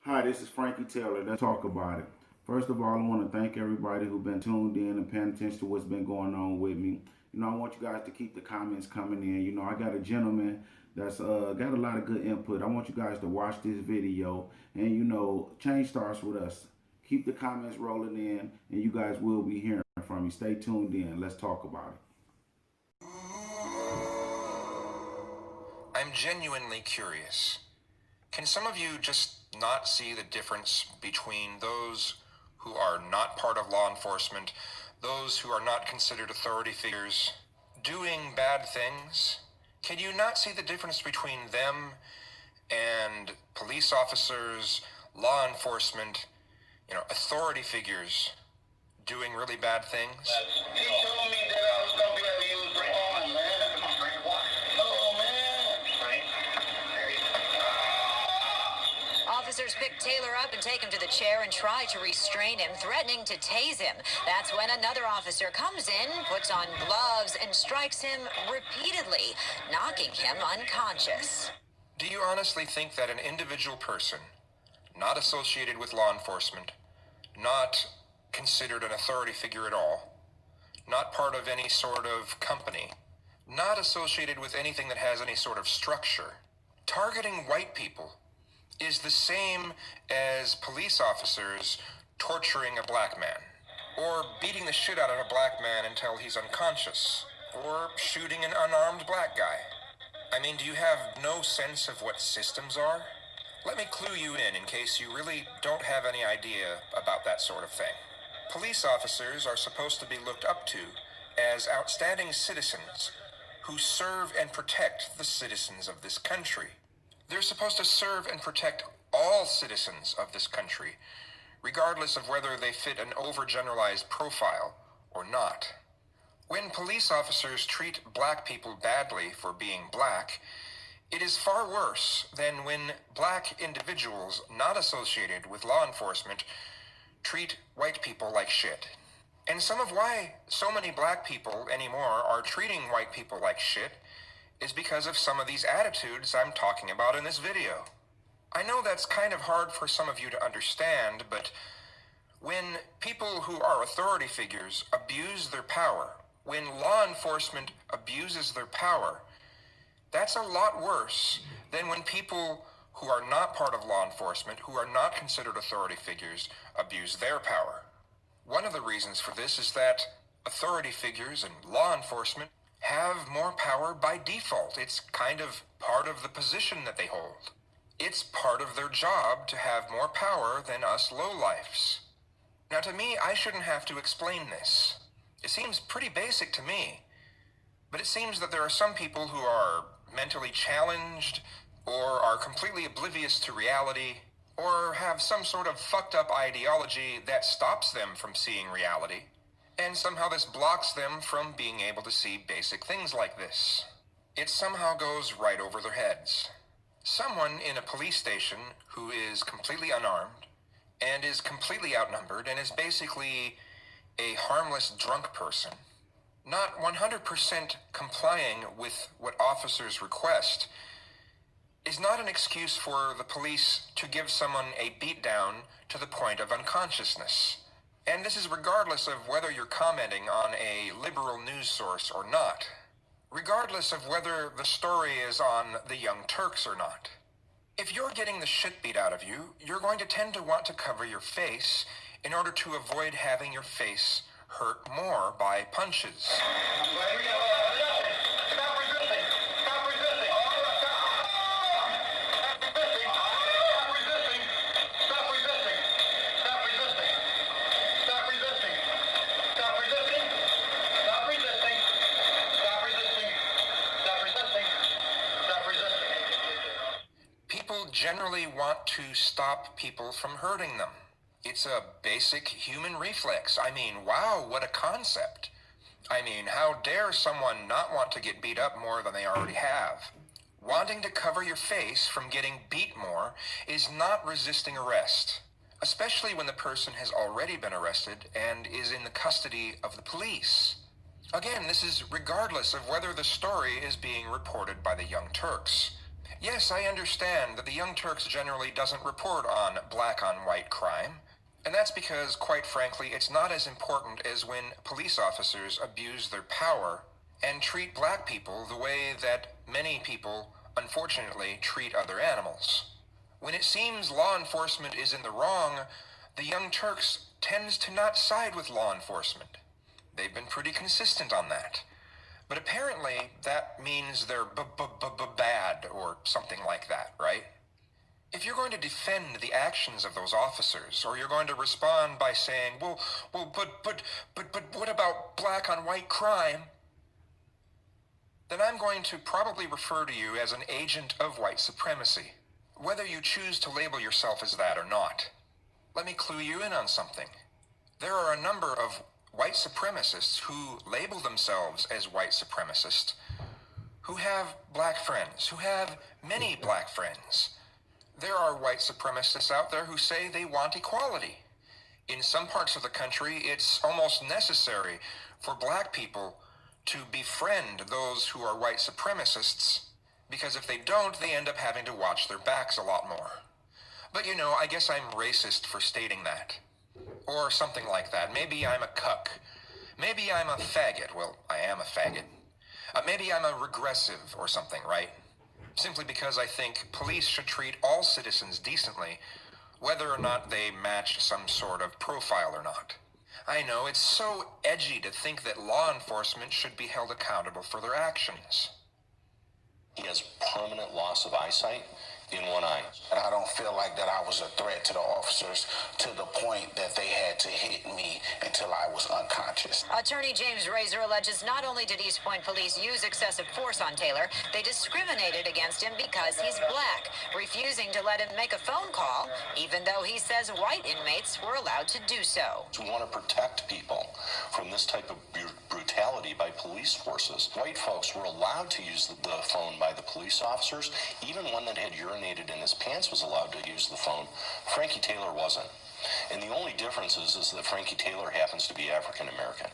Hi, this is Frankie Taylor. Let's talk about it. First of all, I want to thank everybody who's been tuned in and paying attention to what's been going on with me. I want you guys to keep the comments coming in. I got a gentleman that's got a lot of good input. I want you guys to watch this video, and change starts with us. Keep the comments rolling in, and you guys will be hearing from me. Stay tuned in. Let's talk about I'm genuinely curious. Can some of you just not see the difference between those who are not part of law enforcement, those who are not considered authority figures, doing bad things? Can you not see the difference between them and police officers, law enforcement, authority figures doing really bad things? He told me that I was gonna be able to use the arm, man. Come on, Frank. What? Oh, man. Frank. Officers pick Taylor up and take him to the chair and try to restrain him, threatening to tase him. That's when another officer comes in, puts on gloves, and strikes him repeatedly, knocking him unconscious. Do you honestly think that an individual person, not associated with law enforcement, not considered an authority figure at all, not part of any sort of company, not associated with anything that has any sort of structure, targeting white people is the same as police officers torturing a black man, or beating the shit out of a black man until he's unconscious, or shooting an unarmed black guy? I mean, do you have no sense of what systems are? Let me clue you in case you really don't have any idea about that sort of thing. Police officers are supposed to be looked up to as outstanding citizens who serve and protect the citizens of this country. They're supposed to serve and protect all citizens of this country, regardless of whether they fit an overgeneralized profile or not. When police officers treat black people badly for being black, it is far worse than when black individuals not associated with law enforcement treat white people like shit. And some of why so many black people anymore are treating white people like shit is because of some of these attitudes I'm talking about in this video. I know that's kind of hard for some of you to understand, but when people who are authority figures abuse their power, when law enforcement abuses their power, that's a lot worse than when people who are not part of law enforcement, who are not considered authority figures, abuse their power. One of the reasons for this is that authority figures and law enforcement have more power by default. It's kind of part of the position that they hold. It's part of their job to have more power than us lowlifes. Now, to me, I shouldn't have to explain this. It seems pretty basic to me. But it seems that there are some people who are mentally challenged, or are completely oblivious to reality, or have some sort of fucked up ideology that stops them from seeing reality, and somehow this blocks them from being able to see basic things like this. It somehow goes right over their heads. Someone in a police station who is completely unarmed, and is completely outnumbered, and is basically a harmless drunk person, not 100% complying with what officers request, is not an excuse for the police to give someone a beatdown to the point of unconsciousness. And this is regardless of whether you're commenting on a liberal news source or not. Regardless of whether the story is on the Young Turks or not. If you're getting the shit beat out of you, you're going to tend to want to cover your face in order to avoid having your face hurt more by punches. People generally want to stop people from hurting them. It's a basic human reflex. I mean, wow, what a concept. I mean, how dare someone not want to get beat up more than they already have? Wanting to cover your face from getting beat more is not resisting arrest, especially when the person has already been arrested and is in the custody of the police. Again, this is regardless of whether the story is being reported by the Young Turks. Yes, I understand that the Young Turks generally doesn't report on black-on-white crime, and that's because, quite frankly, it's not as important as when police officers abuse their power and treat black people the way that many people, unfortunately, treat other animals. When it seems law enforcement is in the wrong, the Young Turks tends to not side with law enforcement. They've been pretty consistent on that. But apparently that means they're bad or something like that, right? If you're going to defend the actions of those officers, or you're going to respond by saying, but what about black on white crime? Then I'm going to probably refer to you as an agent of white supremacy, whether you choose to label yourself as that or not. Let me clue you in on something. There are a number of white supremacists who label themselves as white supremacists, who have black friends, who have many black friends. There are white supremacists out there who say they want equality. In some parts of the country, it's almost necessary for black people to befriend those who are white supremacists, because if they don't, they end up having to watch their backs a lot more. But you know, I guess I'm racist for stating that. Or something like that. Maybe I'm a cuck. Maybe I'm a faggot. Well, I am a faggot. Maybe I'm a regressive or something, right? Simply because I think police should treat all citizens decently, whether or not they match some sort of profile or not. I know, it's so edgy to think that law enforcement should be held accountable for their actions. He has permanent loss of eyesight in one eye. And I don't feel like that I was a threat to the officers to the point that they had to hit me until I was unconscious. Attorney James Razor alleges not only did East Point police use excessive force on Taylor, they discriminated against him because he's black, refusing to let him make a phone call, even though he says white inmates were allowed to do so. We want to protect people from this type of brutality by police forces. White folks were allowed to use the phone by the police officers. Even one that had urinated in his pants was allowed to use the phone. Frankie Taylor wasn't. And the only difference is that Frankie Taylor happens to be African American.